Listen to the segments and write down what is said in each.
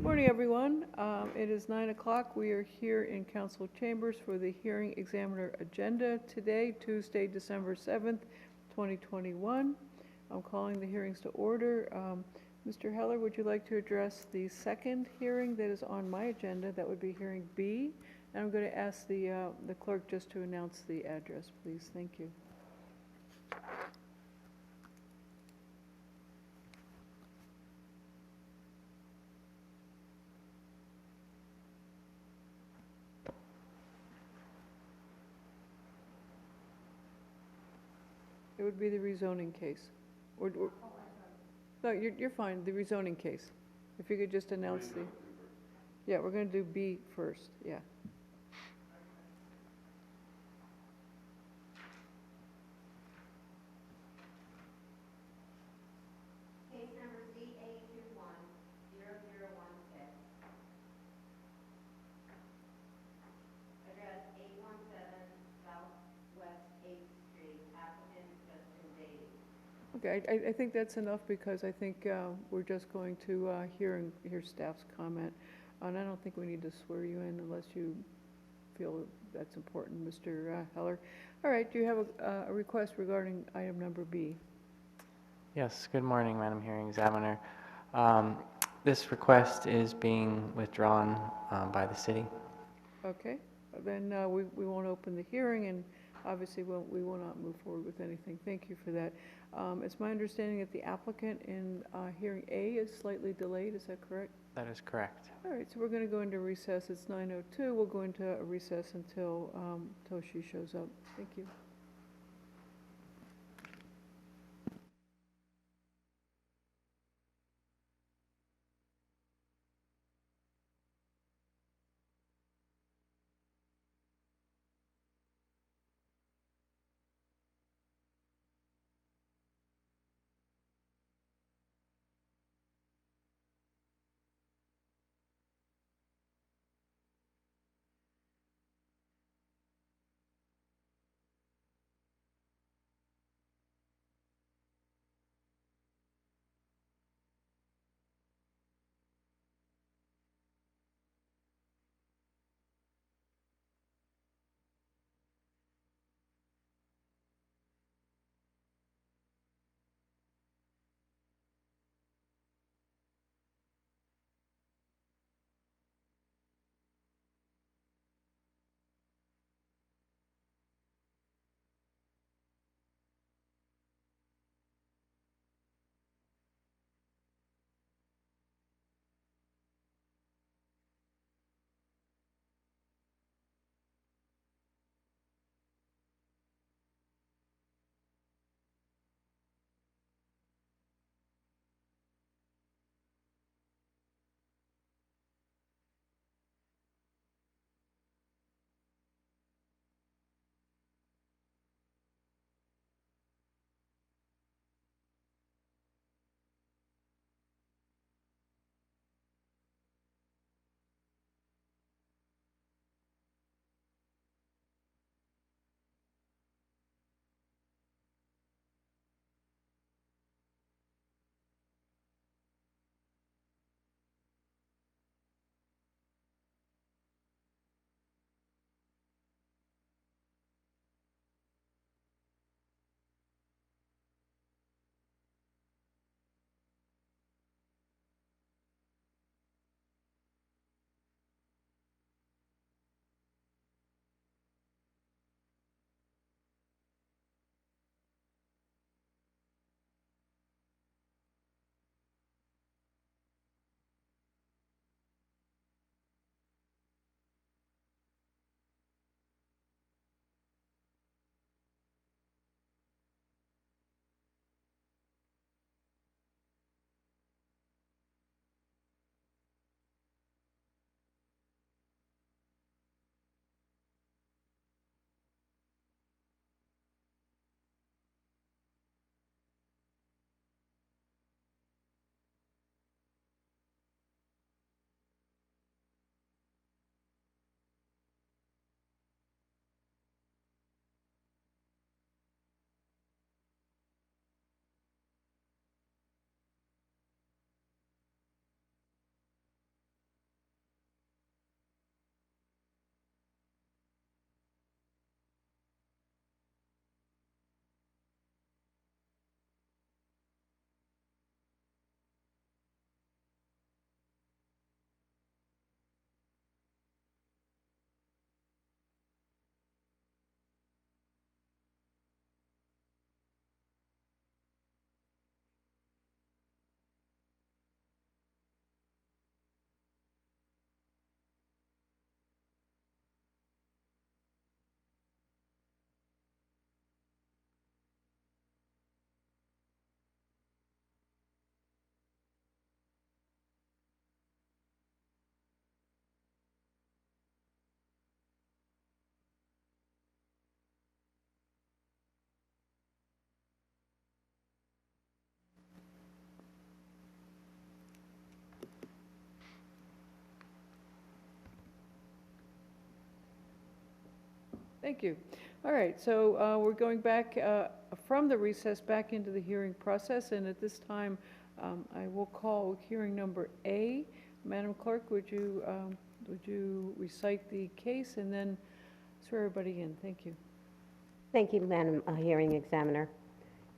Morning, everyone. It is 9 o'clock. We are here in council chambers for the hearing examiner agenda today, Tuesday, December 7th, 2021. I'm calling the hearings to order. Mr. Heller, would you like to address the second hearing that is on my agenda? That would be hearing B. And I'm going to ask the clerk just to announce the address, please. Thank you. It would be the rezoning case. No, you're fine, the rezoning case. If you could just announce the... Yeah, we're going to do B first, yeah. Case number CA210016. Address 817 Southwest 8th Street, applicant Justin Daly. Okay, I think that's enough because I think we're just going to hear staff's comment. And I don't think we need to swear you in unless you feel that's important, Mr. Heller. All right, do you have a request regarding item number B? Yes, good morning, Madam Hearing Examiner. This request is being withdrawn by the city. Okay, then we won't open the hearing, and obviously we will not move forward with anything. Thank you for that. It's my understanding that the applicant in hearing A is slightly delayed. Is that correct? That is correct. All right, so we're going to go into recess. It's 9:02. We'll go into a recess until she shows up. Thank you. Thank you. All right, so we're going back from the recess back into the hearing process, and at this time, I will call hearing number A. Madam Clerk, would you recite the case and then swear everybody in? Thank you. Thank you, Madam Hearing Examiner.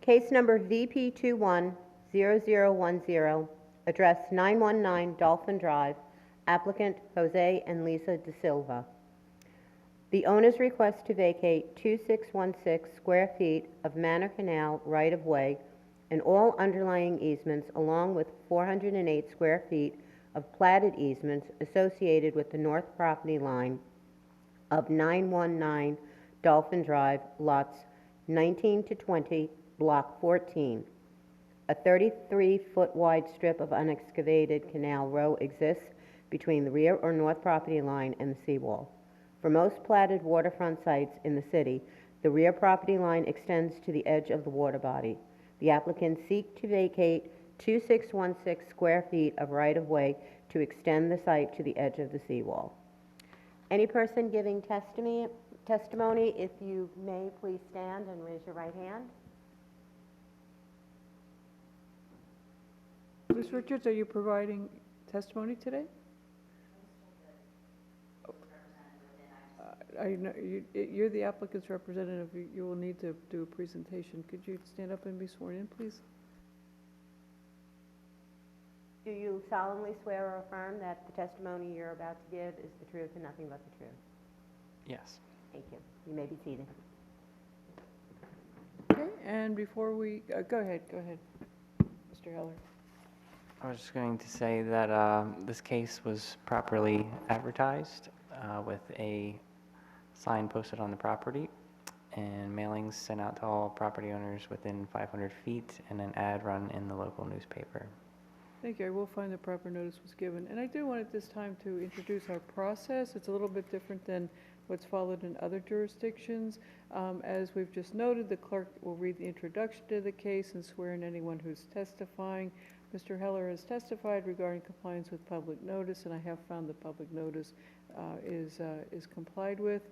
Case number VP 210010, address 919 Dolphin Drive, applicant Jose and Lisa De Silva. The owner's request to vacate 2616 square feet of Manor Canal right-of-way and all underlying easements, along with 408 square feet of platted easements associated with the north property line of 919 Dolphin Drive, lots 19 to 20, block 14. A 33-foot wide strip of unexcavated canal row exists between the rear or north property line and the seawall. For most platted waterfront sites in the city, the rear property line extends to the edge of the water body. The applicants seek to vacate 2616 square feet of right-of-way to extend the site to the edge of the seawall. Any person giving testimony, if you may, please stand and raise your right hand. Ms. Richards, are you providing testimony today? You're the applicant's representative. You will need to do a presentation. Could you stand up and be sworn in, please? Do you solemnly swear or affirm that the testimony you're about to give is the truth and nothing but the truth? Yes. Thank you. You may be seated. Okay, and before we, go ahead, Mr. Heller. I was just going to say that this case was properly advertised with a sign posted on the property and mailings sent out to all property owners within 500 feet and an ad run in the local newspaper. Thank you. I will find the proper notice was given. And I do want at this time to introduce our process. It's a little bit different than what's followed in other jurisdictions. As we've just noted, the clerk will read the introduction to the case and swear in anyone who's testifying. Mr. Heller has testified regarding compliance with public notice, and I have found the public notice is complied with.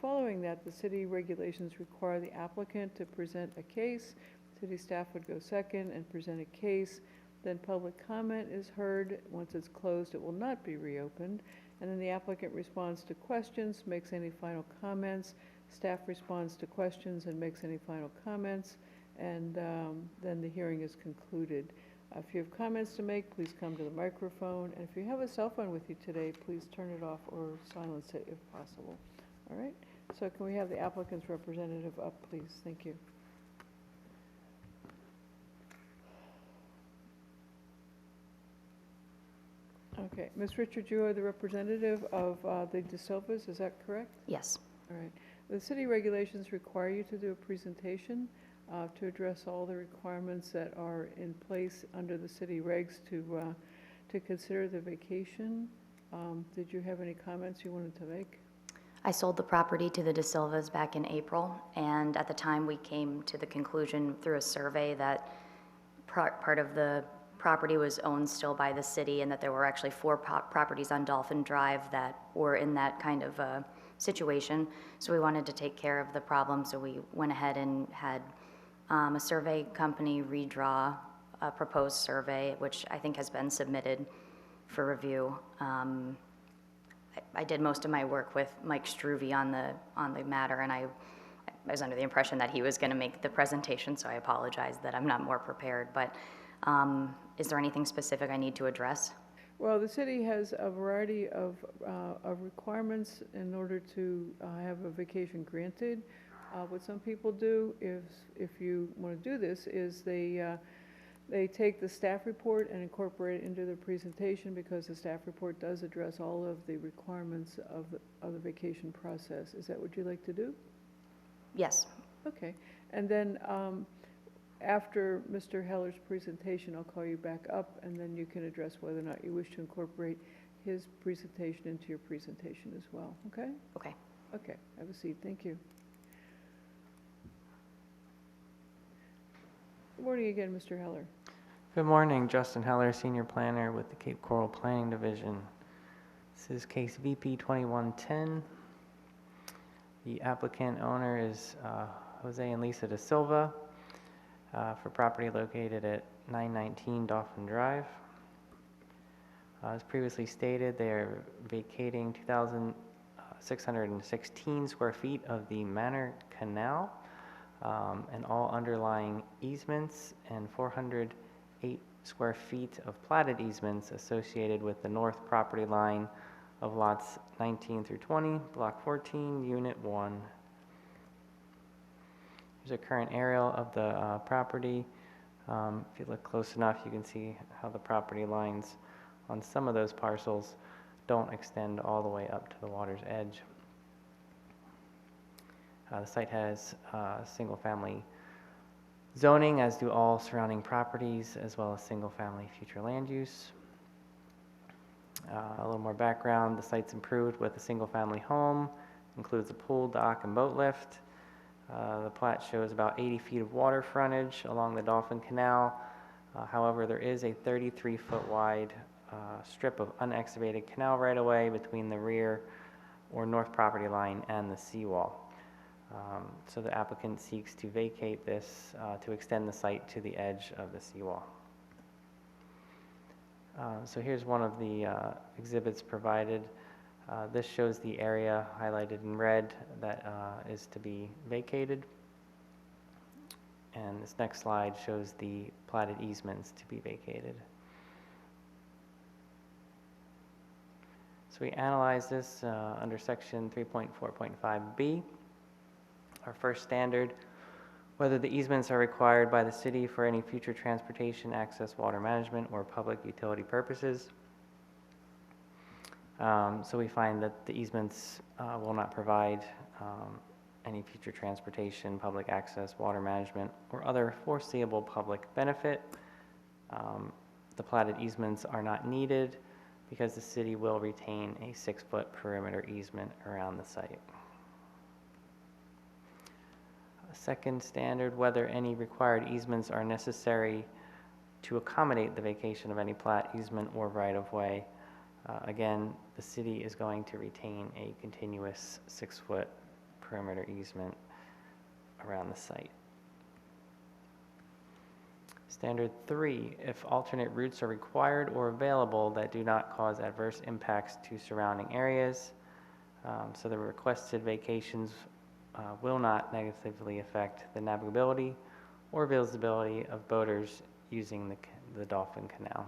Following that, the city regulations require the applicant to present a case. City staff would go second and present a case. Then public comment is heard. Once it's closed, it will not be reopened. And then the applicant responds to questions, makes any final comments. Staff responds to questions and makes any final comments. And then the hearing is concluded. If you have comments to make, please come to the microphone. And if you have a cell phone with you today, please turn it off or silence it if possible. All right? So can we have the applicant's representative up, please? Thank you. Okay. Ms. Richards, you are the representative of the De Silvas, is that correct? Yes. All right. The city regulations require you to do a presentation to address all the requirements that are in place under the city regs to consider the vacation. Did you have any comments you wanted to make? I sold the property to the De Silvas back in April, and at the time we came to the conclusion through a survey that part of the property was owned still by the city, and that there were actually 4 properties on Dolphin Drive that were in that kind of situation. So we wanted to take care of the problem, so we went ahead and had a survey company redraw a proposed survey, which I think has been submitted for review. I did most of my work with Mike Struve on the matter, and I was under the impression that he was going to make the presentation, so I apologize that I'm not more prepared. But is there anything specific I need to address? Well, the city has a variety of requirements in order to have a vacation granted. What some people do, if you want to do this, is they take the staff report and incorporate it into their presentation, because the staff report does address all of the requirements of the vacation process. Is that what you'd like to do? Yes. Okay. And then after Mr. Heller's presentation, I'll call you back up, and then you can address whether or not you wish to incorporate his presentation into your presentation as well. Okay? Okay. Okay. Have a seat. Thank you. Good morning again, Mr. Heller. Good morning, Justin Heller, Senior Planner with the Cape Coral Planning Division. This is case VP 2110. The applicant owner is Jose and Lisa Da Silva for property located at 919 Dolphin Drive. As previously stated, they are vacating 2,616 square feet of the Manor Canal and all underlying easements and 408 square feet of platted easements associated with the north property line of lots 19 through 20, Block 14, Unit 1. Here's a current aerial of the property. If you look close enough, you can see how the property lines on some of those parcels don't extend all the way up to the water's edge. The site has single-family zoning, as do all surrounding properties, as well as single-family future land use. A little more background: the site's improved with a single-family home, includes a pool, dock, and boat lift. The plat shows about 80 feet of water frontage along the Dolphin Canal. However, there is a 33-foot wide strip of unexcavated canal right-of-way between the rear or north property line and the seawall. So the applicant seeks to vacate this to extend the site to the edge of the seawall. So here's one of the exhibits provided. This shows the area highlighted in red that is to be vacated. And this next slide shows the platted easements to be vacated. So we analyze this under section 3.4.5b. Our first standard: whether the easements are required by the city for any future transportation, access, water management, or public utility purposes. So we find that the easements will not provide any future transportation, public access, water management, or other foreseeable public benefit. The platted easements are not needed because the city will retain a 6-foot perimeter easement around the site. Second standard: whether any required easements are necessary to accommodate the vacation of any plat, easement, or right-of-way. Again, the city is going to retain a continuous 6-foot perimeter easement around the site. Standard 3: if alternate routes are required or available that do not cause adverse impacts to surrounding areas. So the requested vacations will not negatively affect the navigability or visibility of boaters using the Dolphin Canal.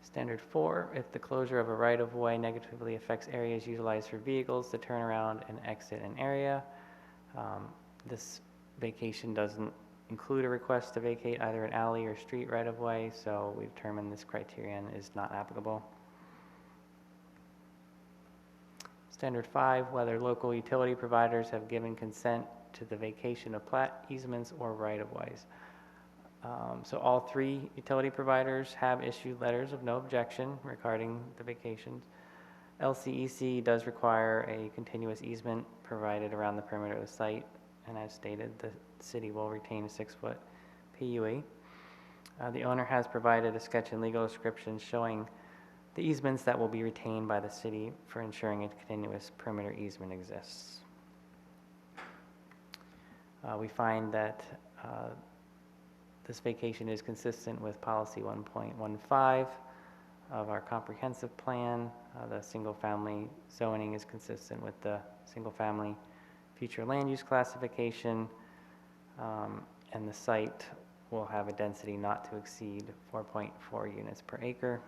Standard 4: if the closure of a right-of-way negatively affects areas utilized for vehicles to turn around and exit an area. This vacation doesn't include a request to vacate either an alley or street right-of-way, so we determined this criterion is not applicable. Standard 5: whether local utility providers have given consent to the vacation of plat, easements, or right-of-ways. So all 3 utility providers have issued letters of no objection regarding the vacations. LCEC does require a continuous easement provided around the perimeter of the site, and as stated, the city will retain a 6-foot PUE. The owner has provided a sketch and legal description showing the easements that will be retained by the city for ensuring a continuous perimeter easement exists. We find that this vacation is consistent with policy 1.15 of our comprehensive plan. The single-family zoning is consistent with the single-family future land use classification, and the site will have a density not to exceed 4.4 units per acre.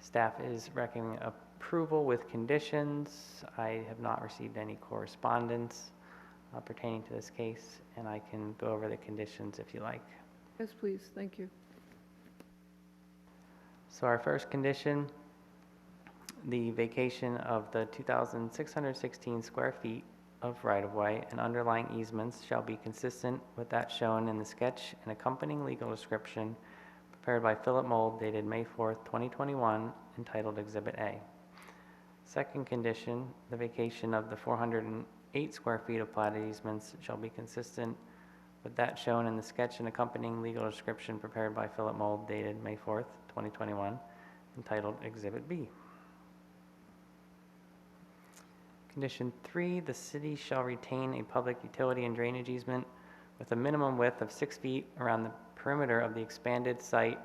Staff is recommending approval with conditions. I have not received any correspondence pertaining to this case, and I can go over the conditions if you like. Yes, please, thank you. So our first condition: the vacation of the 2,616 square feet of right-of-way and underlying easements shall be consistent with that shown in the sketch and accompanying legal description prepared by Philip Mold, dated May 4th, 2021, entitled Exhibit A. Second condition: the vacation of the 408 square feet of platted easements shall be consistent with that shown in the sketch and accompanying legal description prepared by Philip Mold, dated May 4th, 2021, entitled Exhibit B. Condition 3, the city shall retain a public utility and drainage easement with a minimum width of 6 feet around the perimeter of the expanded site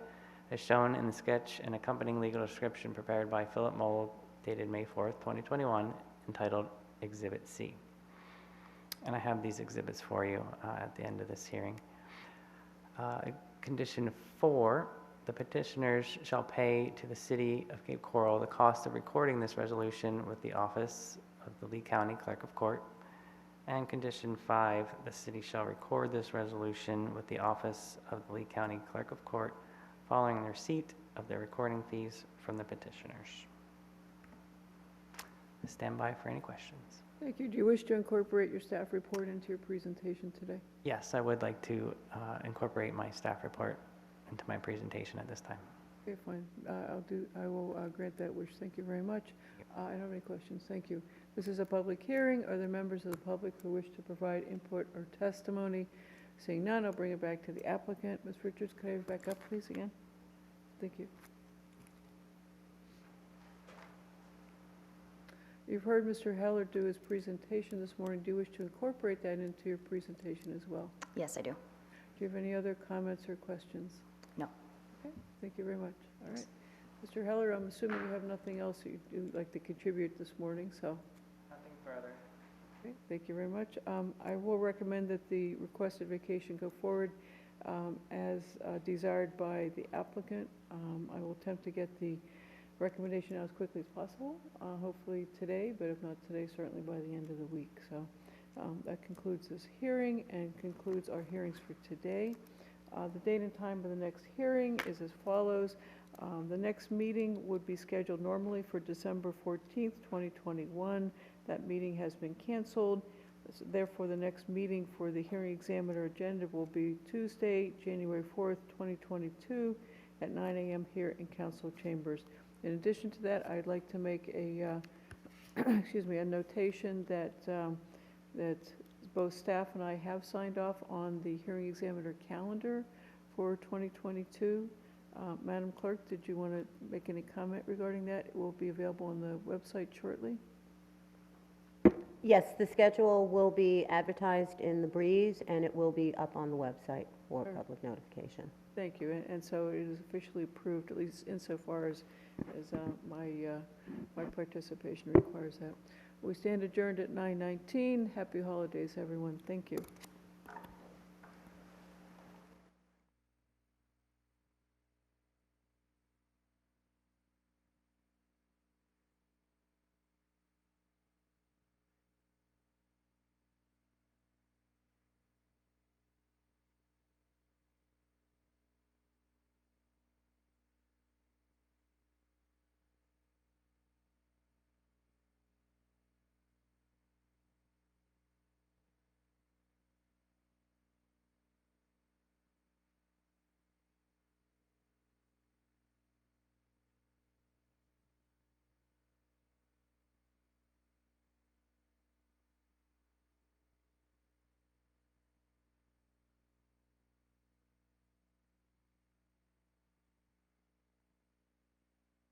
as shown in the sketch and accompanying legal description prepared by Philip Mold dated May 4th, 2021, entitled Exhibit C. And I have these exhibits for you at the end of this hearing. Condition 4, the petitioners shall pay to the city of Cape Coral the cost of recording this resolution with the office of the Lee County Clerk of Court. And condition 5, the city shall record this resolution with the office of the Lee County Clerk of Court following the receipt of the recording fees from the petitioners. Stand by for any questions. Thank you. Do you wish to incorporate your staff report into your presentation today? Yes, I would like to incorporate my staff report into my presentation at this time. Okay, fine. I will grant that wish. Thank you very much. I don't have any questions. Thank you. This is a public hearing. Are there members of the public who wish to provide input or testimony? Seeing none, I'll bring it back to the applicant. Ms. Richards, could I have you back up, please, again? Thank you. You've heard Mr. Heller do his presentation this morning. Do you wish to incorporate that into your presentation as well? Yes, I do. Do you have any other comments or questions? No. Okay, thank you very much. All right. Mr. Heller, I'm assuming you have nothing else that you'd like to contribute this morning, so. Nothing further. Okay, thank you very much. I will recommend that the requested vacation go forward as desired by the applicant. I will attempt to get the recommendation out as quickly as possible, hopefully today, but if not today, certainly by the end of the week. So that concludes this hearing and concludes our hearings for today. The date and time of the next hearing is as follows. The next meeting would be scheduled normally for December 14th, 2021. That meeting has been canceled. Therefore, the next meeting for the hearing examiner agenda will be Tuesday, January 4th, 2022 at 9 a.m. here in council chambers. In addition to that, I'd like to make a, excuse me, a notation that, that both staff and I have signed off on the hearing examiner calendar for 2022. Madam Clerk, did you want to make any comment regarding that? It will be available on the website shortly. Yes, the schedule will be advertised in the Breeze, and it will be up on the website for public notification. Thank you. And so it is officially approved, at least insofar as my participation requires that. We stand adjourned at 9:19. Happy holidays, everyone. Thank you.